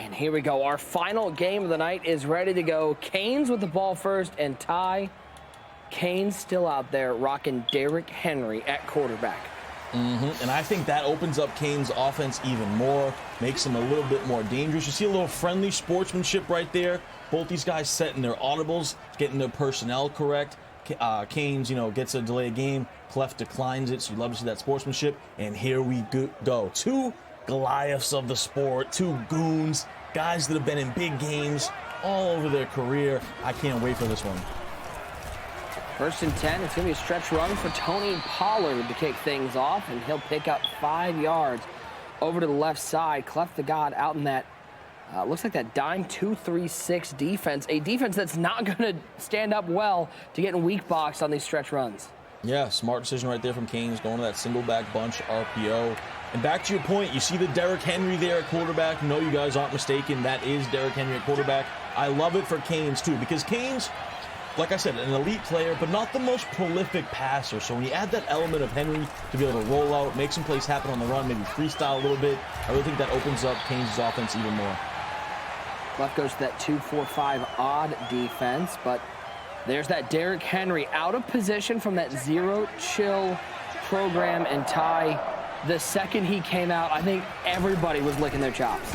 And here we go. Our final game of the night is ready to go. Canes with the ball first, and Ty. Canes still out there rocking Derrick Henry at quarterback. And I think that opens up Canes' offense even more, makes them a little bit more dangerous. You see a little friendly sportsmanship right there. Both these guys setting their audibles, getting their personnel correct. Canes, gets a delay of game. Clef declines it, so you love to see that sportsmanship. And here we go. Two Goliaths of the sport, two goons, guys that have been in big games all over their career. I can't wait for this one. 1st and 10, it's going to be a stretch run for Tony Pollard to kick things off, and he'll pick up 5 yards over to the left side. CleffTheGod out in that, looks like that dime 2-3-6 defense, a defense that's not going to stand up well to get in weak box on these stretch runs. Yeah, smart decision right there from Canes, going to that single back bunch RPO. And back to your point, you see the Derrick Henry there at quarterback. No, you guys aren't mistaken. That is Derrick Henry at quarterback. I love it for Canes, too, because Canes, like I said, an elite player, but not the most prolific passer. So when you add that element of Henry to be able to roll out, make some plays happen on the run, maybe freestyle a little bit, I really think that opens up Canes' offense even more. Left goes to that 2-4-5 odd defense, but there's that Derrick Henry out of position from that zero chill program. And Ty, the second he came out, I think everybody was licking their chops.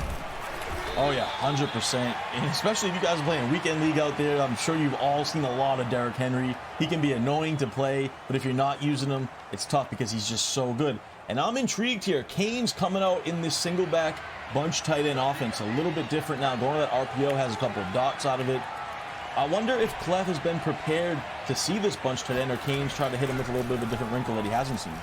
Oh, yeah, 100%. And especially if you guys are playing weekend league out there, I'm sure you've all seen a lot of Derrick Henry. He can be annoying to play, but if you're not using him, it's tough because he's just so good. And I'm intrigued here. Canes coming out in this single back bunch tight end offense, a little bit different now. Going to that RPO, has a couple of dots out of it. I wonder if Clef has been prepared to see this bunch tight end, or Canes try to hit him with a little bit of a different wrinkle that he hasn't seen.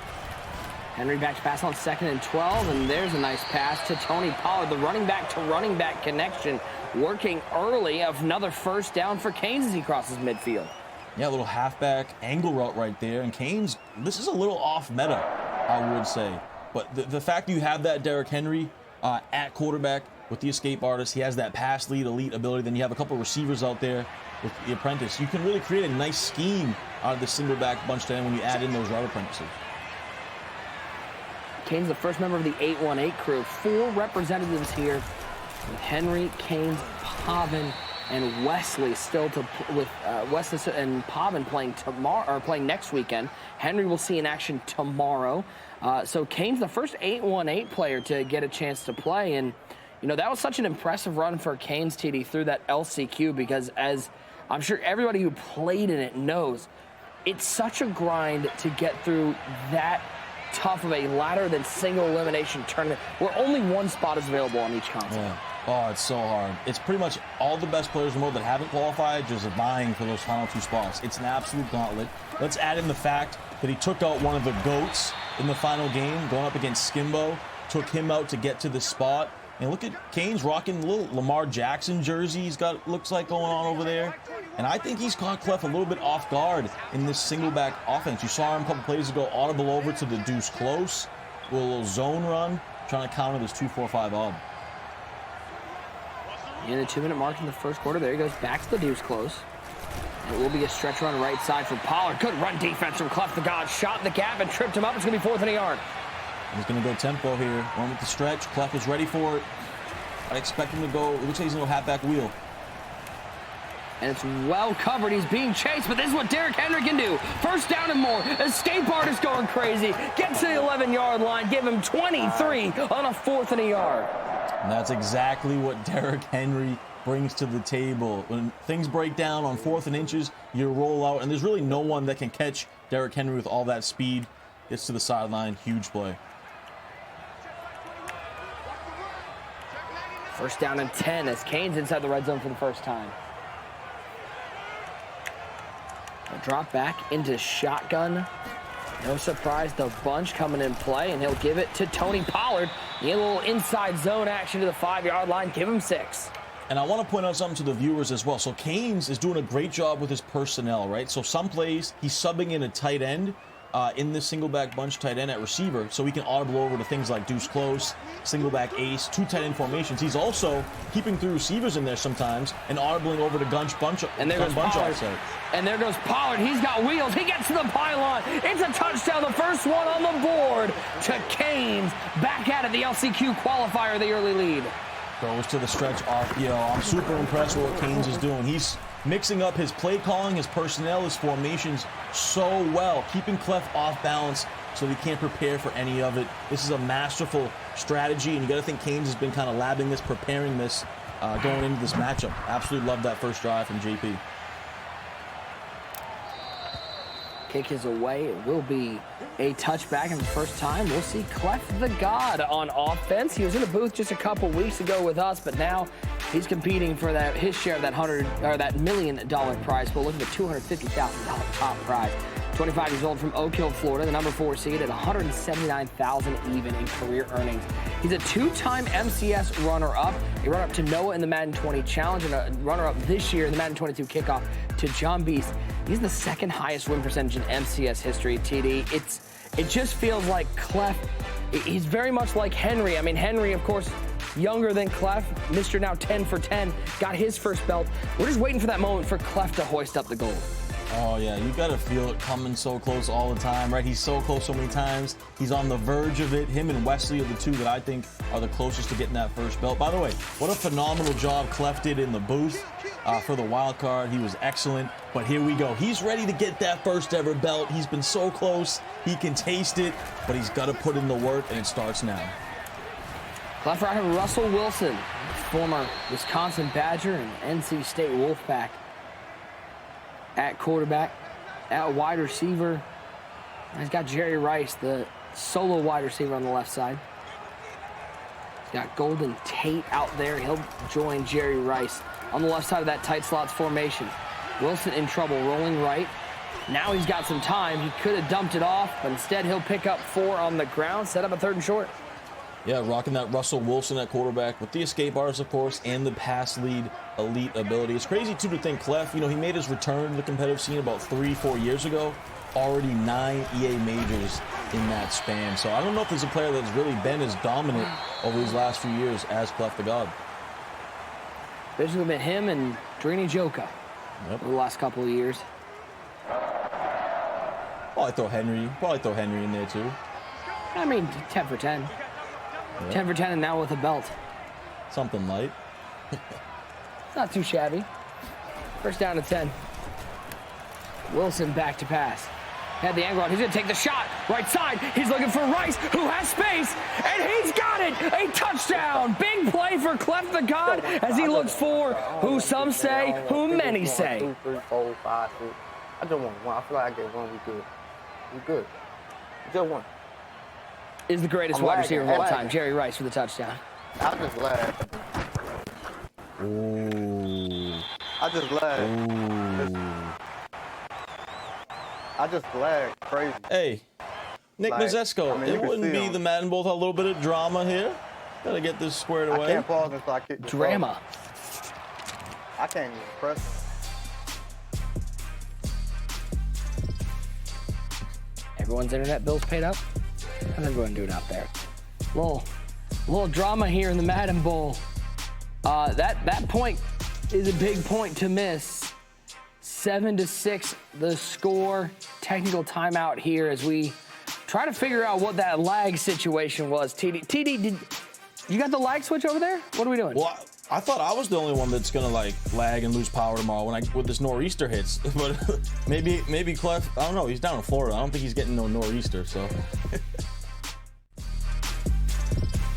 Henry backs pass on 2nd and 12, and there's a nice pass to Tony Pollard. The running back to running back connection working early. Another first down for Canes as he crosses midfield. Yeah, a little halfback angle route right there. And Canes, this is a little off meta, I would say. But the fact you have that Derrick Henry at quarterback with the escape artist, he has that pass lead elite ability. Then you have a couple of receivers out there with the apprentice. You can really create a nice scheme out of the single back bunch to end when you add in those route apprentices. Canes, the first member of the 818 crew. 4 representatives here with Henry, Canes, Pavin, and Wesley still with Wesley and Pavin playing tomorrow, or playing next weekend. Henry will see in action tomorrow. So Canes, the first 818 player to get a chance to play, and that was such an impressive run for Canes, TD, through that LCQ, because as I'm sure everybody who played in it knows, it's such a grind to get through that tough of a ladder than single elimination tournament where only one spot is available on each console. Yeah. Oh, it's so hard. It's pretty much all the best players in the world that haven't qualified just vying for those final 2 spots. It's an absolute gauntlet. Let's add in the fact that he took out one of the GOATs in the final game, going up against Skimbo, took him out to get to the spot. And look at Canes rocking the little Lamar Jackson jersey he's got, looks like, going on over there. And I think he's caught Clef a little bit off guard in this single back offense. You saw him a couple plays ago, audible over to the deuce close, with a little zone run, trying to counter this 2-4-5 odd. In the 2-minute mark in the first quarter, there he goes back to the deuce close. It will be a stretch run right side for Pollard. Good run defense from CleffTheGod. Shot in the gap and tripped him up. It's going to be 4th and a yard. He's going to go tempo here. One with the stretch. Clef is ready for it. I expect him to go, it looks like he's going to go halfback wheel. And it's well covered. He's being chased, but this is what Derrick Henry can do. First down and more. Escape artist going crazy. Gets to the 11-yard line. Give him 23 on a 4th and a yard. And that's exactly what Derrick Henry brings to the table. When things break down on 4th and inches, you roll out, and there's really no one that can catch Derrick Henry with all that speed. Gets to the sideline. Huge play. First down and 10 as Canes inside the red zone for the first time. A drop back into shotgun. No surprise, the bunch coming in play, and he'll give it to Tony Pollard. A little inside zone action to the 5-yard line. Give him 6. And I want to point out something to the viewers as well. So Canes is doing a great job with his personnel, right? So some plays, he's subbing in a tight end in this single back bunch tight end at receiver, so he can audible over to things like deuce close, single back ace, 2 tight end formations. He's also keeping 3 receivers in there sometimes and audibling over to bunch and there goes Pollard. Offset. And there goes Pollard. He's got wheels. He gets to the pylon. It's a touchdown. The first one on the board to Canes. Back at it, the LCQ qualifier, the early lead. Goes to the stretch RPO. I'm super impressed with what Canes is doing. He's mixing up his play calling, his personnel, his formations so well, keeping Clef off balance so he can't prepare for any of it. This is a masterful strategy, and you got to think Canes has been kind of labbing this, preparing this, going into this matchup. Absolutely love that first drive from JP. Kick is away. It will be a touchback, and the first time we'll see CleffTheGod on offense. He was in the booth just a couple weeks ago with us, but now he's competing for his share of that $1 million prize pool. Look at the $250,000 top prize. 25 years old from Oak Hill, Florida, the number 4 seed at $179,000 even in career earnings. He's a 2-time MCS runner-up, a runner-up to Noah in the Madden 20 Challenge, and a runner-up this year in the Madden 22 Kickoff to John Beast. He's the second highest win percentage in MCS history, TD. It just feels like Clef, he's very much like Henry. I mean, Henry, of course, younger than Clef, Mr. now 10 for 10, got his first belt. We're just waiting for that moment for Clef to hoist up the gold. Oh, yeah, you got to feel it coming so close all the time, right? He's so close so many times. He's on the verge of it. Him and Wesley are the two that I think are the closest to getting that first belt. By the way, what a phenomenal job Clef did in the booth for the wild card. He was excellent. But here we go. He's ready to get that first ever belt. He's been so close. He can taste it, but he's got to put in the work, and it starts now. Clef rider Russell Wilson, former Wisconsin Badger and NC State Wolfpack. At quarterback, at wide receiver, he's got Jerry Rice, the solo wide receiver on the left side. He's got Golden Tate out there. He'll join Jerry Rice on the left side of that tight slots formation. Wilson in trouble, rolling right. Now he's got some time. He could have dumped it off, but instead he'll pick up 4 on the ground, set up a 3rd and short. Yeah, rocking that Russell Wilson at quarterback with the escape bars, of course, and the pass lead elite ability. It's crazy, too, to think Clef, he made his return to the competitive scene about 3-4 years ago. Already 9 EA majors in that span. So I don't know if there's a player that's really been as dominant over these last few years as CleffTheGod. Basically been him and Drini Joka over the last couple of years. Probably throw Henry in there, too. I mean, 10 for 10. 10 for 10 and now with a belt. Something light. Not too shabby. First down to 10. Wilson back to pass. Had the angle on. He's going to take the shot. Right side. He's looking for Rice, who has space. And he's got it. A touchdown. Big play for CleffTheGod as he looks for who some say, who many say. 2, 3, 4, 5, 6. I just want 1. I feel like I get 1. We good. We good. Just 1. Is the greatest wide receiver of all time, Jerry Rice, for the touchdown. I just lagged. Ooh. I just lagged. Ooh. I just lagged crazy. Hey, Nick Mazesco, it wouldn't be the Madden Bowl without a little bit of drama here. Gotta get this squared away. I can't pause until I kick the Drama. ball. I can't even press. Everyone's internet bills paid up? How's everyone doing out there? Little drama here in the Madden Bowl. That point is a big point to miss. 7-6 the score. Technical timeout here as we try to figure out what that lag situation was. TD, you got the lag switch over there? What are we doing? Well, I thought I was the only one that's gonna lag and lose power tomorrow when this nor'easter hits. But maybe Clef, I don't know. He's down in Florida. I don't think he's getting no nor'easter. So.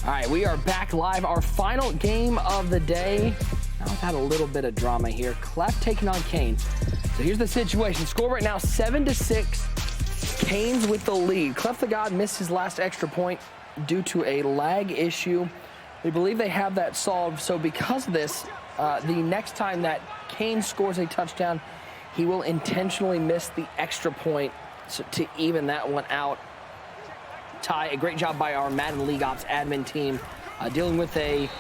All right, we are back live. Our final game of the day. Now we've had a little bit of drama here. Clef taking on Canes. So here's the situation. Score right now 7-6. Canes with the lead. CleffTheGod missed his last extra point due to a lag issue. They believe they have that solved. So because of this, the next time that Canes scores a touchdown, he will intentionally miss the extra point to even that one out. Ty, a great job by our Madden League Ops admin team dealing with a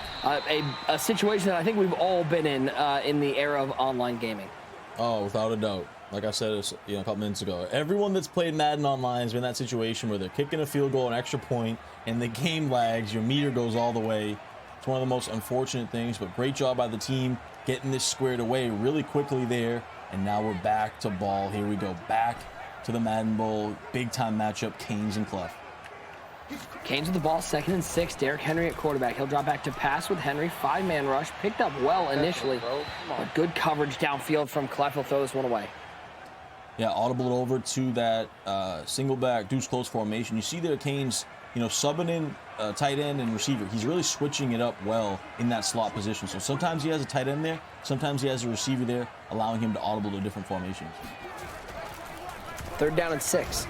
situation that I think we've all been in the era of online gaming. Oh, without a doubt. Like I said a couple minutes ago, everyone that's played Madden online has been in that situation where they're kicking a field goal, an extra point, and the game lags. Your meter goes all the way. It's one of the most unfortunate things, but great job by the team getting this squared away really quickly there. And now we're back to ball. Here we go. Back to the Madden Bowl. Big-time matchup, Canes and Clef. Canes with the ball, 2nd and 6. Derrick Henry at quarterback. He'll drop back to pass with Henry. 5-man rush. Picked up well initially, but good coverage downfield from Clef. He'll throw this one away. Yeah, audible over to that single back deuce close formation. You see there Canes, subbing in tight end and receiver. He's really switching it up well in that slot position. So sometimes he has a tight end there, sometimes he has a receiver there, allowing him to audible to different formations. 3rd down and 6.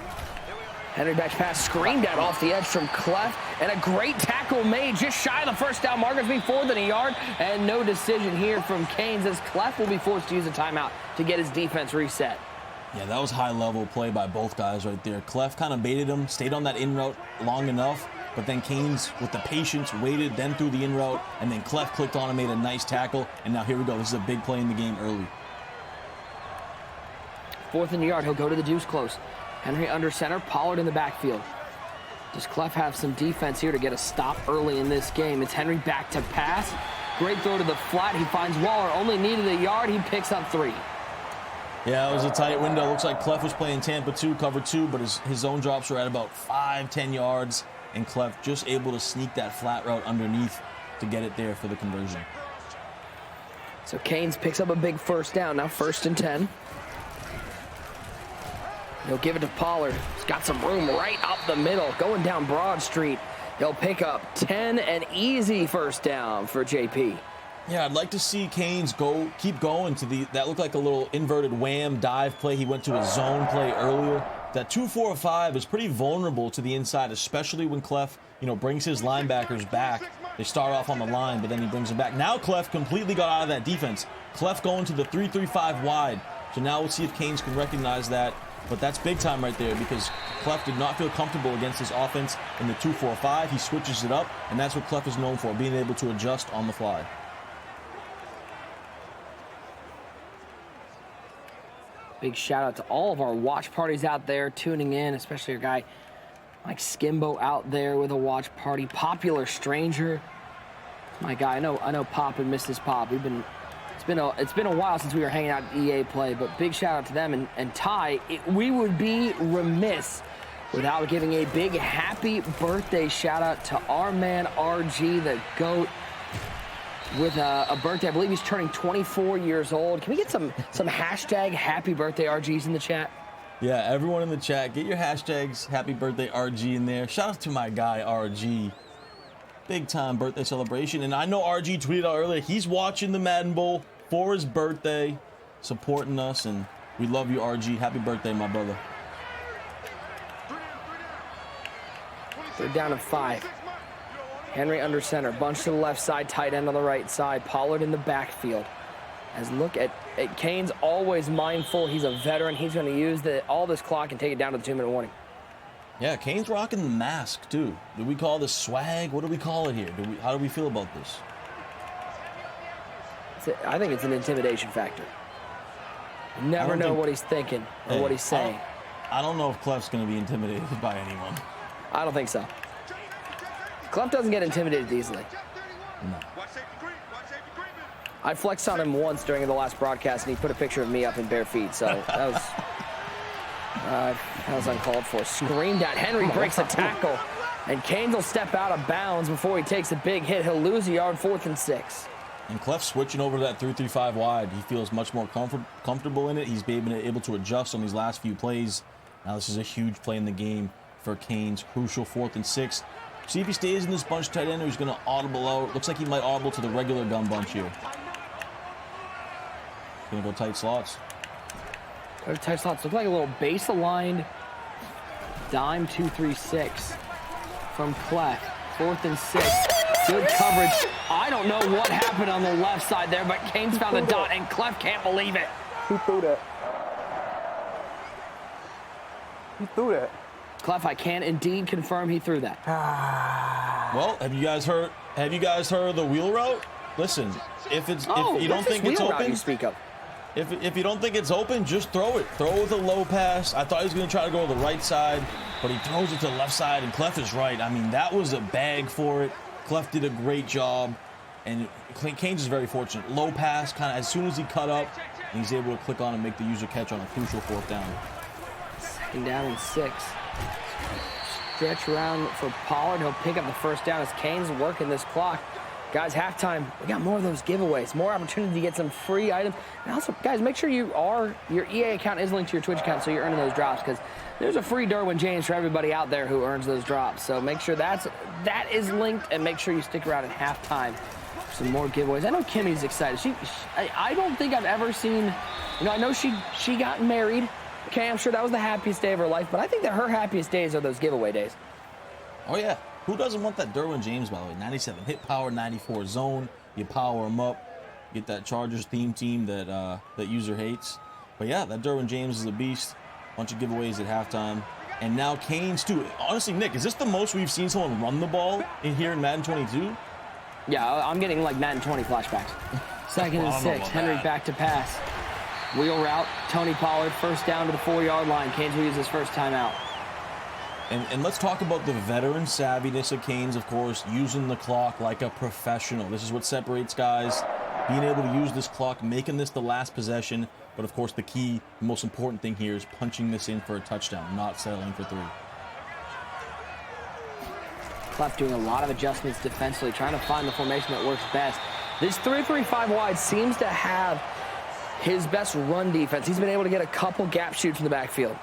Henry back pass screened out off the edge from Clef, and a great tackle made just shy of the 1st down markers, be 4th than a yard, and no decision here from Canes as Clef will be forced to use a timeout to get his defense reset. Yeah, that was high-level play by both guys right there. Clef kind of baited him, stayed on that in route long enough, but then Canes, with the patience, waited, then threw the in route, and then Clef clicked on and made a nice tackle, and now here we go. This is a big play in the game early. 4th and a yard, he'll go to the deuce close. Henry under center, Pollard in the backfield. Does Clef have some defense here to get a stop early in this game? It's Henry back to pass. Great throw to the flat. He finds Waller, only needed a yard. He picks up 3. Yeah, it was a tight window. Looks like Clef was playing Tampa 2, cover 2, but his zone drops were at about 5-10 yards, and Clef just able to sneak that flat route underneath to get it there for the conversion. So Canes picks up a big 1st down. Now 1st and 10. He'll give it to Pollard. He's got some room right up the middle, going down Broad Street. He'll pick up 10, an easy 1st down for JP. Yeah, I'd like to see Canes keep going to that looked like a little inverted wham dive play. He went to a zone play earlier. That 2-4-5 is pretty vulnerable to the inside, especially when Clef, brings his linebackers back. They start off on the line, but then he brings them back. Now Clef completely got out of that defense. Clef going to the 3-3-5 wide. So now we'll see if Canes can recognize that. But that's big time right there because Clef did not feel comfortable against his offense in the 2-4-5. He switches it up, and that's what Clef is known for, being able to adjust on the fly. Big shout out to all of our watch parties out there tuning in, especially your guy Mike Skimbo out there with a watch party. Popular Stranger, my guy. I know Pop and Mrs. Pop. It's been a while since we were hanging out at EA Play, but big shout out to them. And Ty, we would be remiss without giving a big happy birthday shout out to our man RG, the GOAT, with a birthday. I believe he's turning 24 years old. Can we get some hashtag happy birthday RGs in the chat? Yeah, everyone in the chat, get your hashtags happy birthday RG in there. Shout out to my guy RG. Big time birthday celebration. And I know RG tweeted out earlier, he's watching the Madden Bowl for his birthday, supporting us, and we love you, RG. Happy birthday, my brother. 3rd down and 5. Henry under center, bunch to the left side, tight end on the right side, Pollard in the backfield. As look at Canes, always mindful, he's a veteran. He's going to use all this clock and take it down to the 2-minute warning. Yeah, Canes rocking the mask, too. Do we call this swag? What do we call it here? How do we feel about this? I think it's an intimidation factor. You never know what he's thinking or what he's saying. I don't know if Clef's going to be intimidated by anyone. I don't think so. Clef doesn't get intimidated easily. No. I flexed on him once during the last broadcast, and he put a picture of me up in bare feet, so that was uncalled for. Screamed at. Henry breaks a tackle, and Canes will step out of bounds before he takes a big hit. He'll lose a yard, 4th and 6. And Clef switching over to that 3-3-5 wide. He feels much more comfortable in it. He's been able to adjust on these last few plays. Now this is a huge play in the game for Canes. Crucial 4th and 6. See if he stays in this bunch tight end or he's going to audible out. Looks like he might audible to the regular gun bunch here. Going to go tight slots. Tight slots. Look like a little base-aligned dime 2-3-6 from Clef. 4th and 6. Good coverage. I don't know what happened on the left side there, but Canes found the dot, and Clef can't believe it. Who threw that? He threw that. Clef, I can indeed confirm he threw that. Well, have you guys heard of the wheel route? Listen, if you don't think it's open, you speak of? If you don't think it's open, just throw it. Throw it with a low pass. I thought he was going to try to go to the right side, but he throws it to the left side, and Clef is right. I mean, that was a bag for it. Clef did a great job, and Canes is very fortunate. Low pass, kind of as soon as he cut up, and he's able to click on and make the user catch on a crucial 4th down. 2nd down and 6. stretch around for Pollard. He'll pick up the first down as Canes working this clock. Guys, halftime, we got more of those giveaways, more opportunity to get some free items. And also, guys, make sure your EA account is linked to your Twitch account so you're earning those drops, because there's a free Derwin James for everybody out there who earns those drops. So make sure that is linked, and make sure you stick around at halftime for some more giveaways. I know Kimmy's excited. I don't think I've ever seen, I know she got married. Okay, I'm sure that was the happiest day of her life, but I think that her happiest days are those giveaway days. Oh, yeah. Who doesn't want that Derwin James, by the way? 97 hit power, 94 zone. You power him up. Get that Chargers theme team that user hates. But, yeah, that Derwin James is a beast. Bunch of giveaways at halftime. And now Canes, too. Honestly, Nick, is this the most we've seen someone run the ball here in Madden 22? Yeah, I'm getting, like, Madden 20 flashbacks. Second and 6. Henry back to pass. Wheel route. Tony Pollard, first down to the 4-yard line. Canes will use his first timeout. And let's talk about the veteran savviness of Canes, of course, using the clock like a professional. This is what separates guys, being able to use this clock, making this the last possession. But, of course, the key, the most important thing here is punching this in for a touchdown, not settling for 3. Clef doing a lot of adjustments defensively, trying to find the formation that works best. This 3-3-5 wide seems to have his best run defense. He's been able to get a couple gap shoots in the backfield.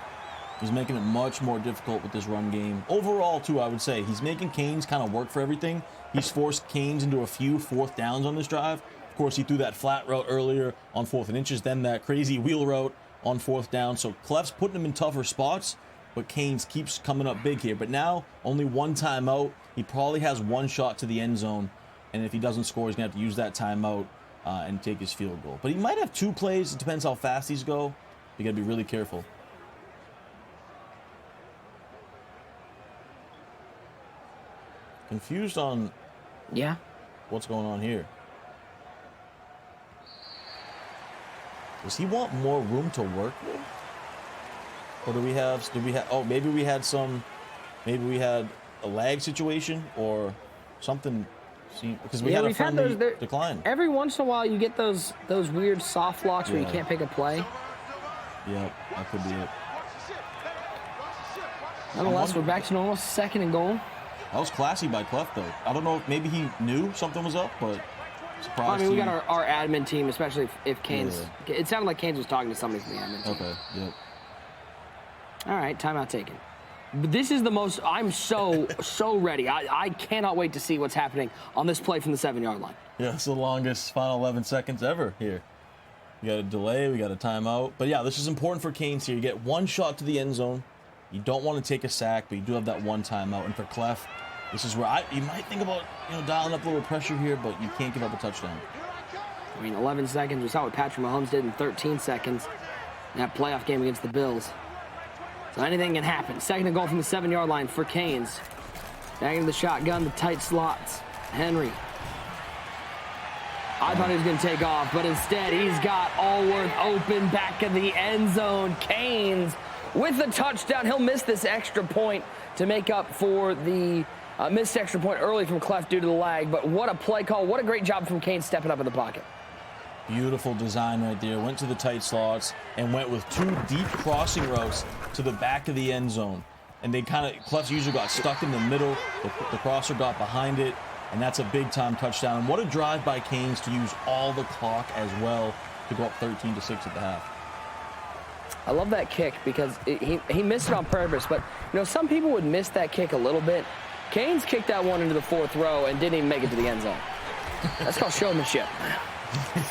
He's making it much more difficult with this run game. Overall, too, I would say, he's making Canes kind of work for everything. He's forced Canes into a few fourth downs on this drive. Of course, he threw that flat route earlier on 4th and inches, then that crazy wheel route on 4th down. So Clef's putting him in tougher spots, but Canes keeps coming up big here. But now, only one timeout. He probably has one shot to the end zone, and if he doesn't score, he's going to have to use that timeout and take his field goal. But he might have 2 plays. It depends how fast these go. You got to be really careful. Confused on what's going on here. Does he want more room to work with? Or did we have, oh, maybe we had a lag situation or something, because we had a friendly decline. Every once in a while you get those weird soft locks where you can't pick a play. Yep, that could be it. Nonetheless, we're back to normal, 2nd and goal. That was classy by Clef, though. I don't know if maybe he knew something was up, but surprised. I mean, we got our admin team, especially if Canes. Yeah. It sounded like Canes was talking to somebody from the admin team. Okay, yep. All right, timeout taken. But this is the most, I'm so ready. I cannot wait to see what's happening on this play from the 7-yard line. Yeah, it's the longest final 11 seconds ever here. We got a delay, we got a timeout. But yeah, this is important for Canes here. You get one shot to the end zone. You don't want to take a sack, but you do have that one timeout. And for Clef, this is where you might think about dialing up a little pressure here, but you can't give up a touchdown. I mean, 11 seconds. We saw what Patrick Mahomes did in 13 seconds in that playoff game against the Bills. So anything can happen. 2nd and goal from the 7-yard line for Canes. Back into the shotgun, the tight slots. Henry. I thought he was going to take off, but instead he's got Allworth open back in the end zone. Canes with the touchdown. He'll miss this extra point to make up for the missed extra point early from Clef due to the lag. But what a play call. What a great job from Canes stepping up in the pocket. Beautiful design right there. Went to the tight slots and went with 2 deep crossing routes to the back of the end zone. And they Clef's usually got stuck in the middle. The crosser got behind it, and that's a big-time touchdown. And what a drive by Canes to use all the clock as well to go up 13-6 at the half. I love that kick because he missed it on purpose, but some people would miss that kick a little bit. Canes kicked that one into the 4th row and didn't even make it to the end zone. That's called showmanship.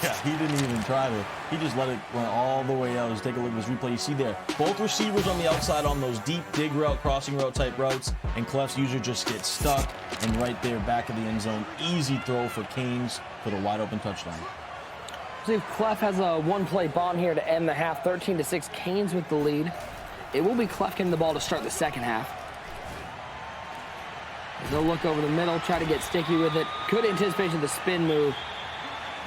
Yeah, he didn't even try to. He just let it run all the way out. Just take a look at this replay. You see there, both receivers on the outside on those deep dig route, crossing route type routes, and Clef's user just gets stuck, and right there, back of the end zone. Easy throw for Canes for the wide open touchdown. See if Clef has a one-play bomb here to end the half. 13-6, Canes with the lead. It will be Clef getting the ball to start the second half. They'll look over the middle, try to get sticky with it. Good anticipation of the spin move,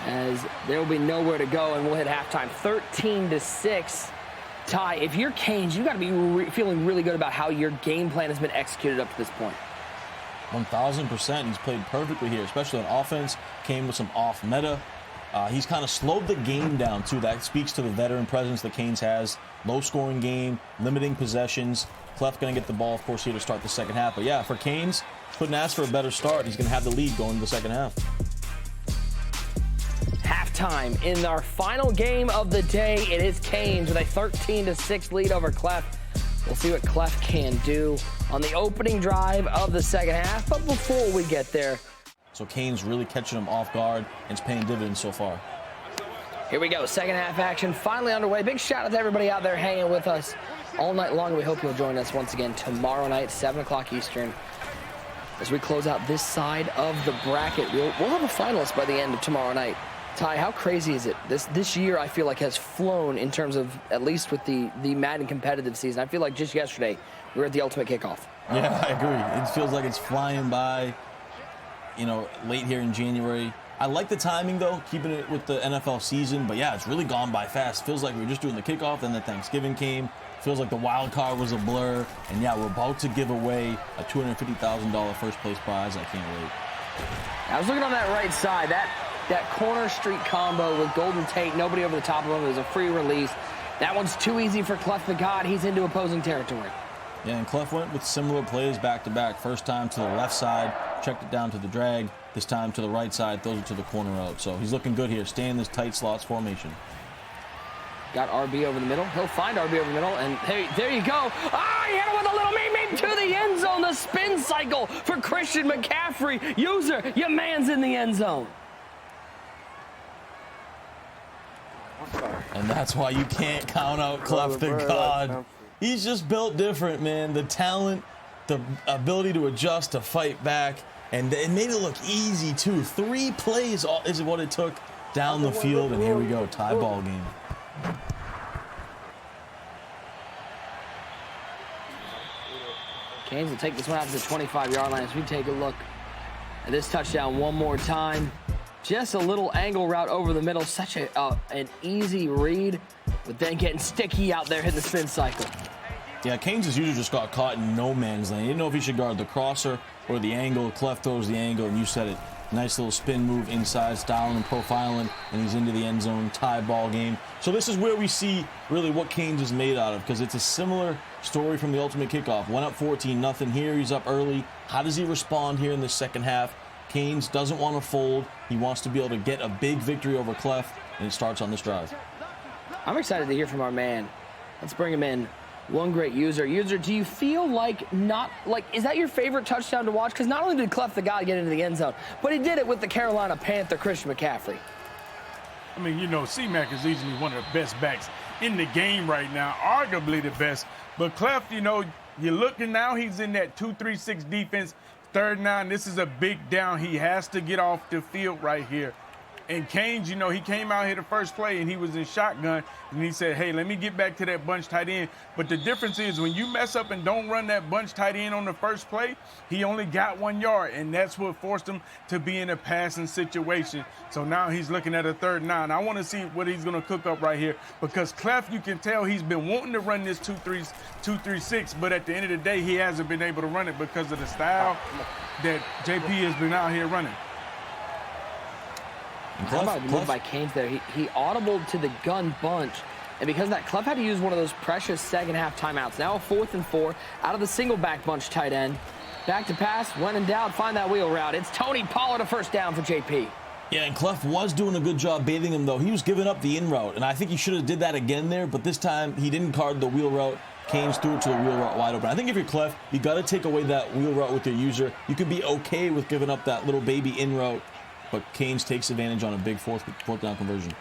as there will be nowhere to go, and we'll hit halftime. 13-6 tie. If you're Canes, you got to be feeling really good about how your game plan has been executed up to this point. 1,000%. He's played perfectly here, especially on offense. Came with some off meta. He's kind of slowed the game down, too. That speaks to the veteran presence that Canes has. Low-scoring game, limiting possessions. Clef going to get the ball, of course, here to start the second half. But, yeah, for Canes, couldn't ask for a better start. He's going to have the lead going into the second half. Halftime in our final game of the day. It is Canes with a 13-6 lead over Clef. We'll see what Clef can do on the opening drive of the second half. But before we get there, so Canes really catching him off guard, and it's paying dividends so far. Here we go, second half action finally underway. Big shout out to everybody out there hanging with us all night long. We hope you'll join us once again tomorrow night, 7 o'clock Eastern, as we close out this side of the bracket. We'll have a finalist by the end of tomorrow night. Ty, how crazy is it? This year, I feel like, has flown in terms of, at least with the Madden competitive season. I feel like just yesterday, we were at the Ultimate Kickoff. Yeah, I agree. It feels like it's flying by, late here in January. I like the timing, though, keeping it with the NFL season. But, yeah, it's really gone by fast. Feels like we were just doing the kickoff, then the Thanksgiving came. Feels like the wild card was a blur. And, yeah, we're about to give away a $250,000 first-place prize. I can't wait. I was looking on that right side. That corner street combo with Golden Tate, nobody over the top of him. It was a free release. That one's too easy for CleffTheGod. He's into opposing territory. Yeah, and Clef went with similar plays back-to-back. First time to the left side, checked it down to the drag. This time to the right side, throws it to the corner out. So he's looking good here, staying in this tight slots formation. Got RB over the middle. He'll find RB over the middle, and there you go. He hit it with a little meat to the end zone. The spin cycle for Christian McCaffrey. User, your man's in the end zone. And that's why you can't count out CleffTheGod. He's just built different, man. The talent, the ability to adjust, to fight back, and it made it look easy, too. 3 plays is what it took down the field, and here we go, tie ball game. Canes will take this one out to the 25-yard line as we take a look at this touchdown one more time. Just a little angle route over the middle. Such an easy read, but then getting sticky out there, hitting the spin cycle. Yeah, Canes' user just got caught in no man's lane. He didn't know if he should guard the crosser or the angle. Clef throws the angle, and you said it. Nice little spin move inside, styling and profiling, and he's into the end zone, tie ball game. So this is where we see really what Canes is made out of, because it's a similar story from the Ultimate Kickoff. Went up 14-0 here. He's up early. How does he respond here in the second half? Canes doesn't want to fold. He wants to be able to get a big victory over Clef, and it starts on this drive. I'm excited to hear from our man. Let's bring him in. One great user. User, do you feel is that your favorite touchdown to watch? Because not only did CleffTheGod get into the end zone, but he did it with the Carolina Panther, Christian McCaffrey. I mean, C-Mac is easily one of the best backs in the game right now, arguably the best. But Clef, you're looking now, he's in that 2-3-6 defense. 3rd and 9, this is a big down. He has to get off the field right here. And Canes, he came out here the first play and he was in shotgun and he said, hey, let me get back to that bunch tight end. But the difference is when you mess up and don't run that bunch tight end on the first play, he only got 1 yard, and that's what forced him to be in a passing situation. So now he's looking at a 3rd and 9. I want to see what he's going to cook up right here, because Clef, you can tell he's been wanting to run this 2-3-6, but at the end of the day, he hasn't been able to run it because of the style that JP has been out here running. How about the move by Canes there? He audibled to the gun bunch, and because of that, Clef had to use one of those precious second half timeouts. Now a 4th and 4 out of the single back bunch tight end. Back to pass, when in doubt, find that wheel route. It's Tony Pollard, a first down for JP. Yeah, and Clef was doing a good job bathing him, though. He was giving up the in route, and I think he should have did that again there, but this time he didn't card the wheel route. Canes threw it to the wheel route wide open. I think if you're Clef, you got to take away that wheel route with your user. You could be okay with giving up that little baby in route, but Canes takes advantage on a big fourth down conversion.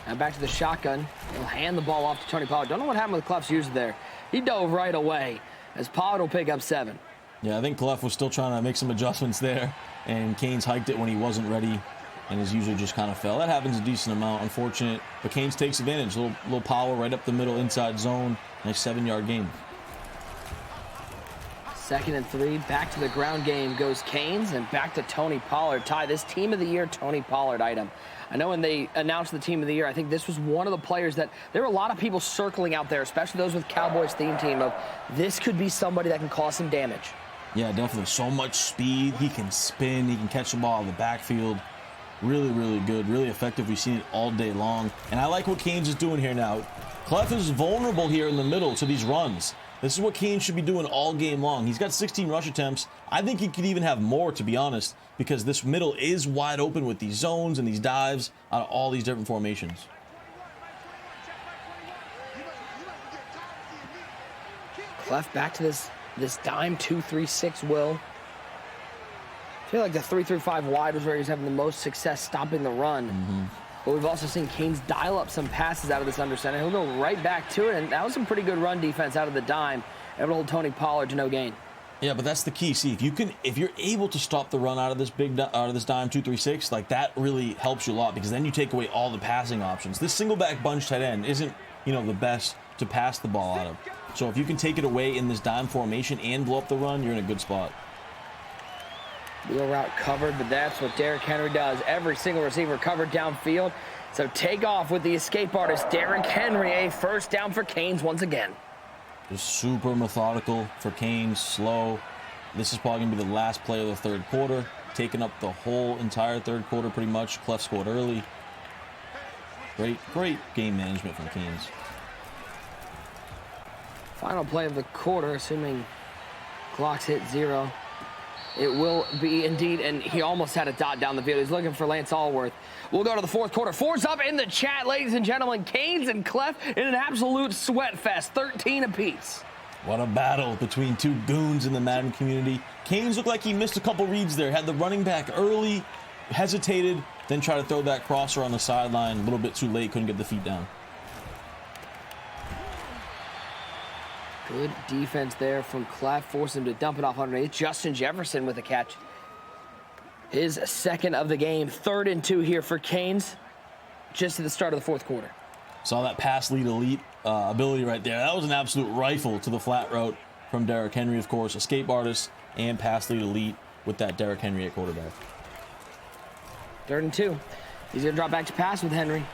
Now back to the shotgun. He'll hand the ball off to Tony Pollard. Don't know what happened with Clef's user there. He dove right away as Pollard will pick up 7. Yeah, I think Clef was still trying to make some adjustments there, and Canes hiked it when he wasn't ready, and his user just kind of fell. That happens a decent amount, unfortunate, but Canes takes advantage. Little power right up the middle, inside zone. Nice 7-yard gain. 2nd and 3, back to the ground game goes Canes, and back to Tony Pollard. Ty, this Team of the Year Tony Pollard item. I know when they announced the Team of the Year, I think this was one of the players that there were a lot of people circling out there, especially those with Cowboys theme team, of this could be somebody that can cause some damage. Yeah, definitely. So much speed. He can spin. He can catch the ball in the backfield. Really, really good. Really effective. We've seen it all day long. And I like what Canes is doing here now. Clef is vulnerable here in the middle to these runs. This is what Canes should be doing all game long. He's got 16 rush attempts. I think he could even have more, to be honest, because this middle is wide open with these zones and these dives out of all these different formations. Clef back to this dime 2-3-6 will. I feel like the 3-5 wide was where he's having the most success stopping the run. But we've also seen Canes dial up some passes out of this under center. He'll go right back to it, and that was some pretty good run defense out of the dime. Able to hold Tony Pollard to no gain. Yeah, but that's the key. See, if you're able to stop the run out of this dime 2-3-6, like that really helps you a lot, because then you take away all the passing options. This single back bunch tight end isn't, the best to pass the ball out of. So if you can take it away in this dime formation and blow up the run, you're in a good spot. Wheel route covered, but that's what Derrick Henry does. Every single receiver covered downfield. So take off with the escape artist, Derrick Henry. A first down for Canes once again. Just super methodical for Canes, slow. This is probably going to be the last play of the third quarter. Taking up the whole entire third quarter pretty much. Clef scored early. Great game management from Canes. Final play of the quarter, assuming clocks hit 0. It will be indeed, and he almost had a dot down the field. He's looking for Lance Allworth. We'll go to the fourth quarter. Four's up in the chat, ladies and gentlemen. Canes and Clef in an absolute sweat fest, 13 apiece. What a battle between two goons in the Madden community. Canes looked like he missed a couple reads there. Had the running back early, hesitated, then tried to throw that crosser on the sideline. A little bit too late, couldn't get the feet down. Good defense there from Clef, forced him to dump it off underneath. Justin Jefferson with a catch. His second of the game. 3rd and 2 here for Canes, just at the start of the fourth quarter. Saw that pass lead elite ability right there. That was an absolute rifle to the flat route from Derrick Henry, of course. Escape artist and pass lead elite with that Derrick Henry at quarterback. 3rd and 2. He's going to drop back to pass with Henry.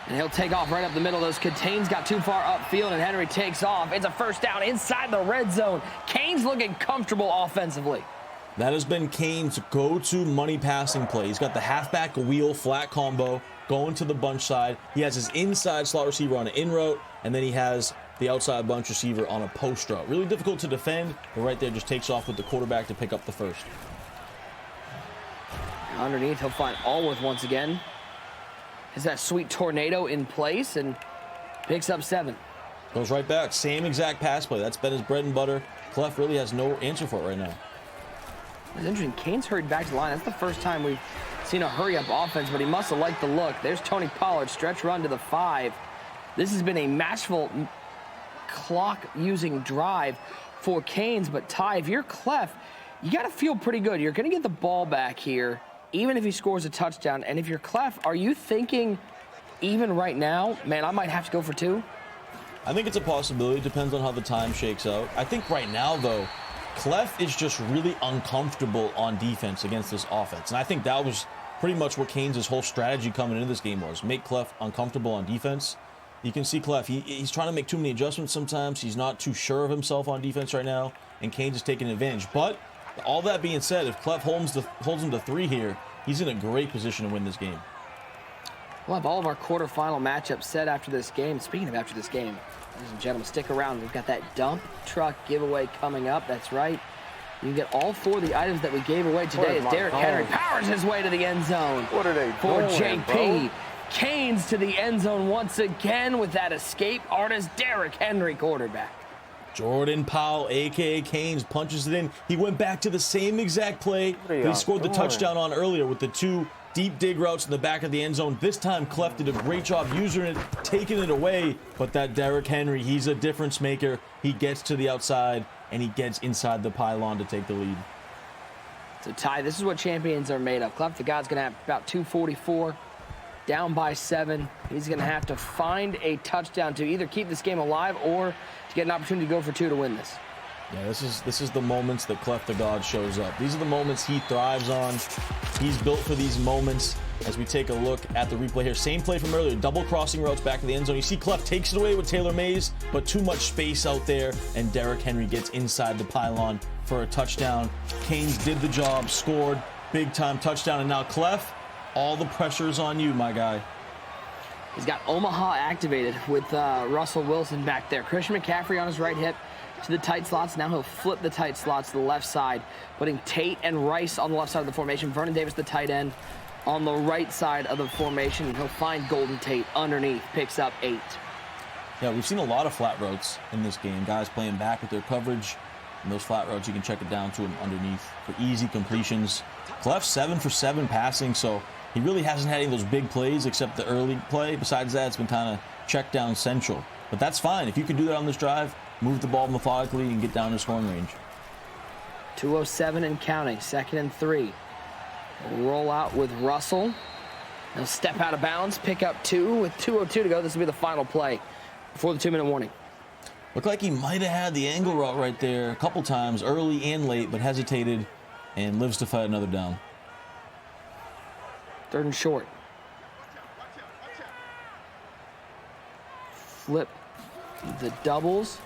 And he'll take off right up the middle. Those Canes got too far upfield, and Henry takes off. It's a first down inside the red zone. Canes looking comfortable offensively. That has been Canes' go-to money passing play. He's got the halfback wheel flat combo going to the bunch side. He has his inside slot receiver on an in route, and then he has the outside bunch receiver on a post route. Really difficult to defend, but right there just takes off with the quarterback to pick up the first. Underneath, he'll find Allworth once again. Has that sweet tornado in place and picks up 7. Goes right back. Same exact pass play. That's been his bread and butter. Clef really has no answer for it right now. It's interesting. Canes hurried back to the line. That's the first time we've seen a hurry-up offense, but he must have liked the look. There's Tony Pollard, stretch run to the 5. This has been a matchful clock-using drive for Canes, but Ty, if you're Clef, you got to feel pretty good. You're going to get the ball back here, even if he scores a touchdown. And if you're Clef, are you thinking, even right now, man, I might have to go for 2? I think it's a possibility. Depends on how the time shakes out. I think right now, though, Clef is just really uncomfortable on defense against this offense. And I think that was pretty much what Canes' whole strategy coming into this game was. Make Clef uncomfortable on defense. You can see Clef, he's trying to make too many adjustments sometimes. He's not too sure of himself on defense right now. And Canes is taking advantage. But all that being said, if Clef holds him to 3 here, he's in a great position to win this game. We'll have all of our quarterfinal matchups set after this game. Speaking of after this game, ladies and gentlemen, stick around. We've got that dump truck giveaway coming up. That's right. You can get all 4 of the items that we gave away today as Derrick Henry powers his way to the end zone. What are they for doing, JP? bro? Canes to the end zone once again with that escape artist, Derrick Henry, quarterback. Jordan Powell, a.k.a. Canes, punches it in. He went back to the same exact play that he scored the touchdown on earlier with the 2 deep dig routes in the back of the end zone. This time, Clef did a great job using it, taking it away. But that Derrick Henry, he's a difference maker. He gets to the outside, and he gets inside the pylon to take the lead. So, Ty, this is what champions are made of. CleffTheGod's going to have about 244, down by 7. He's going to have to find a touchdown to either keep this game alive or to get an opportunity to go for 2 to win this. Yeah, this is the moments that CleffTheGod shows up. These are the moments he thrives on. He's built for these moments. as we take a look at the replay here. Same play from earlier, double crossing routes back to the end zone. You see Clef takes it away with Taylor Mays, but too much space out there, and Derrick Henry gets inside the pylon for a touchdown. Canes did the job, scored, big time touchdown, and now Clef, all the pressure's on you, my guy. He's got Omaha activated with Russell Wilson back there. Christian McCaffrey on his right hip to the tight slots. Now he'll flip the tight slots to the left side, putting Tate and Rice on the left side of the formation. Vernon Davis, the tight end, on the right side of the formation. He'll find Golden Tate underneath, picks up 8. Yeah, we've seen a lot of flat routes in this game. Guys playing back with their coverage. And those flat routes, you can check it down to him underneath for easy completions. Clef 7 for 7 passing, so he really hasn't had any of those big plays except the early play. Besides that, it's been kind of check down central. But that's fine. If you can do that on this drive, move the ball methodically and get down to scoring range. 2:07 and counting, 2nd and 3. Roll out with Russell. He'll step out of bounds, pick up 2 with 2:02 to go. This will be the final play before the 2-minute warning. Looked like he might have had the angle route right there a couple times, early and late, but hesitated and lives to fight another down. 3rd and short. Flip the doubles.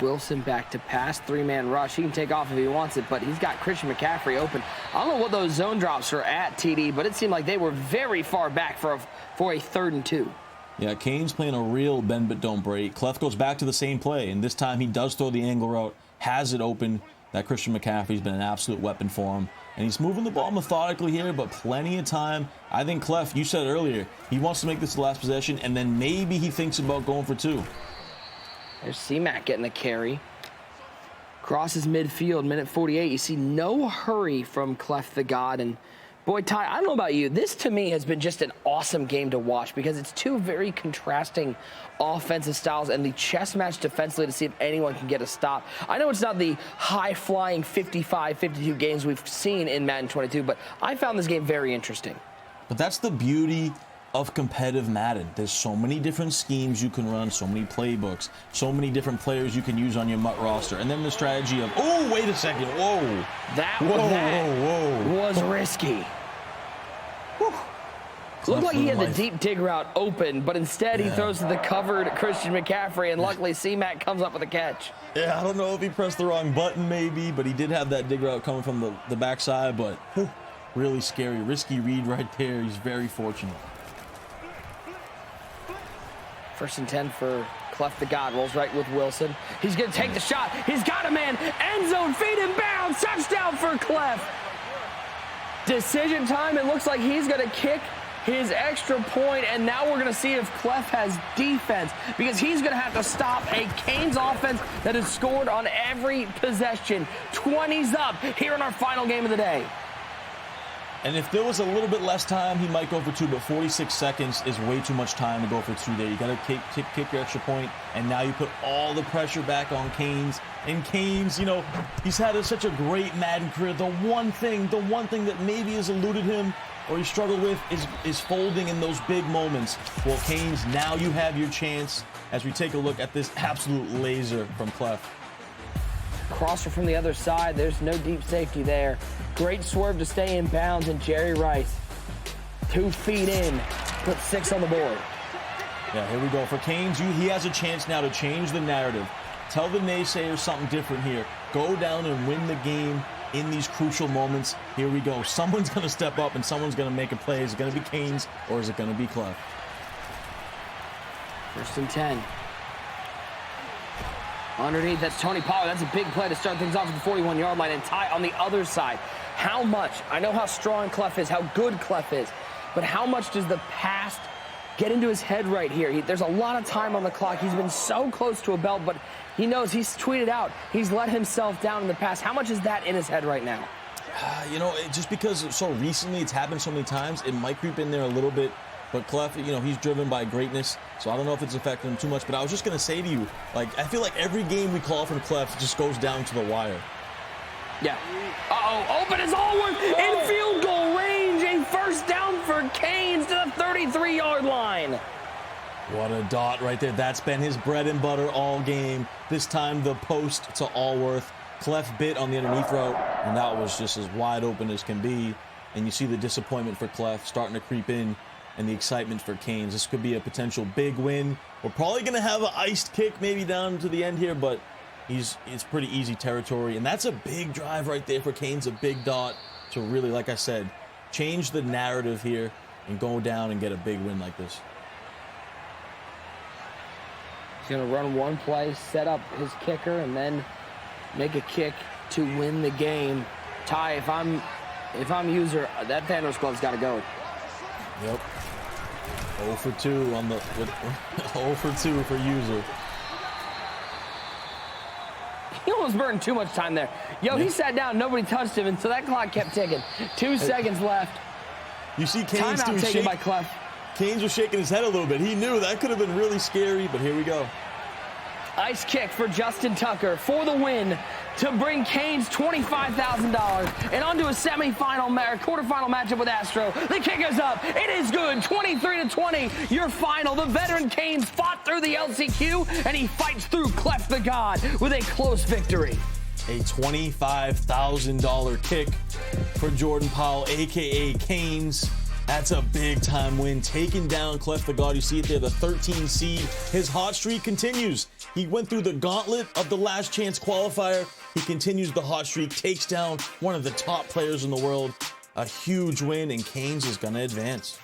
Wilson back to pass, 3-man rush. He can take off if he wants it, but he's got Christian McCaffrey open. I don't know what those zone drops are at, TD, but it seemed like they were very far back for a 3rd and 2. Yeah, Canes playing a real bend but don't break. Clef goes back to the same play, and this time he does throw the angle route, has it open. That Christian McCaffrey's been an absolute weapon for him. And he's moving the ball methodically here, but plenty of time. I think Clef, you said earlier, he wants to make this the last possession, and then maybe he thinks about going for 2. There's C-Mac getting the carry. Crosses midfield, minute 48. You see no hurry from CleffTheGod. And boy, Ty, I don't know about you. This, to me, has been just an awesome game to watch because it's two very contrasting offensive styles and the chess match defensively to see if anyone can get a stop. I know it's not the high-flying 55, 52 games we've seen in Madden 22, but I found this game very interesting. But that's the beauty of competitive Madden. There's so many different schemes you can run, so many playbooks, so many different players you can use on your MUT roster. And then the strategy of, oh, wait a second, whoa. That Whoa. was risky. Looked like he had the deep dig route open, but instead he throws to the covered Christian McCaffrey, and luckily C-Mac comes up with a catch. Yeah, I don't know if he pressed the wrong button maybe, but he did have that dig route coming from the backside, but really scary, risky read right there. He's very fortunate. 1st and 10 for CleffTheGod. Rolls right with Wilson. He's going to take the shot. He's got a man. End zone, feet in bounds. Touchdown for Clef. Decision time. It looks like he's going to kick his extra point, and now we're going to see if Clef has defense because he's going to have to stop a Canes offense that has scored on every possession. 20's up here in our final game of the day. And if there was a little bit less time, he might go for 2, but 46 seconds is way too much time to go for 2 there. You got to kick your extra point, and now you put all the pressure back on Canes. And Canes, you know, he's had such a great Madden career. The one thing that maybe has eluded him or he struggled with is folding in those big moments. Well, Canes, now you have your chance as we take a look at this absolute laser from Clef. Crosser from the other side. There's no deep safety there. Great swerve to stay in bounds, and Jerry Rice, 2 feet in, put 6 on the board. Yeah, here we go. For Canes, he has a chance now to change the narrative. Tell the naysayers something different here. Go down and win the game in these crucial moments. Here we go. Someone's going to step up and someone's going to make a play. Is it going to be Canes or is it going to be Clef? 1st and 10. Underneath, that's Tony Pollard. That's a big play to start things off at the 41-yard line, and Ty on the other side. How much? I know how strong Clef is, how good Clef is, but how much does the past get into his head right here? There's a lot of time on the clock. He's been so close to a belt, but he knows, he's tweeted out, he's let himself down in the past. How much is that in his head right now? You know, just because so recently it's happened so many times, it might creep in there a little bit. But Clef, you know, he's driven by greatness, so I don't know if it's affecting him too much. But I was just going to say to you, like, I feel like every game we call from Clef just goes down to the wire. Yeah. Uh-oh, open is Allworth in field goal range. A 1st down for Canes to the 33-yard line. What a dot right there. That's been his bread and butter all game. This time the post to Allworth. Clef bit on the underneath route, and that was just as wide open as can be. and you see the disappointment for Clef starting to creep in and the excitement for Canes. This could be a potential big win. We're probably going to have an iced kick maybe down to the end here, but it's pretty easy territory. And that's a big drive right there for Canes, a big dot to really, like I said, change the narrative here and go down and get a big win like this. He's going to run one play, set up his kicker, and then make a kick to win the game. Ty, if I'm user, that Thanos glove's got to go. Yep. 0 for 2 on the 0 for 2 for user. He almost burned too much time there. Yo, he sat down, nobody touched him, and so that clock kept ticking. 2 seconds left. You see Canes Timeout taken by Clef. Canes was shaking his head a little bit. He knew that could have been really scary, but here we go. Ice kick for Justin Tucker for the win to bring Canes $25,000 and onto a quarterfinal matchup with Astro. The kick is up. It is good. 23-20. Your final. The veteran Canes fought through the LCQ, and he fights through CleffTheGod with a close victory. A $25,000 kick for Jordan Powell, a.k.a. Canes. That's a big-time win, taking down CleffTheGod. You see it there, the 13 seed. His hot streak continues. He went through the gauntlet of the last chance qualifier. He continues the hot streak, takes down one of the top players in the world. A huge win, and Canes is going to advance.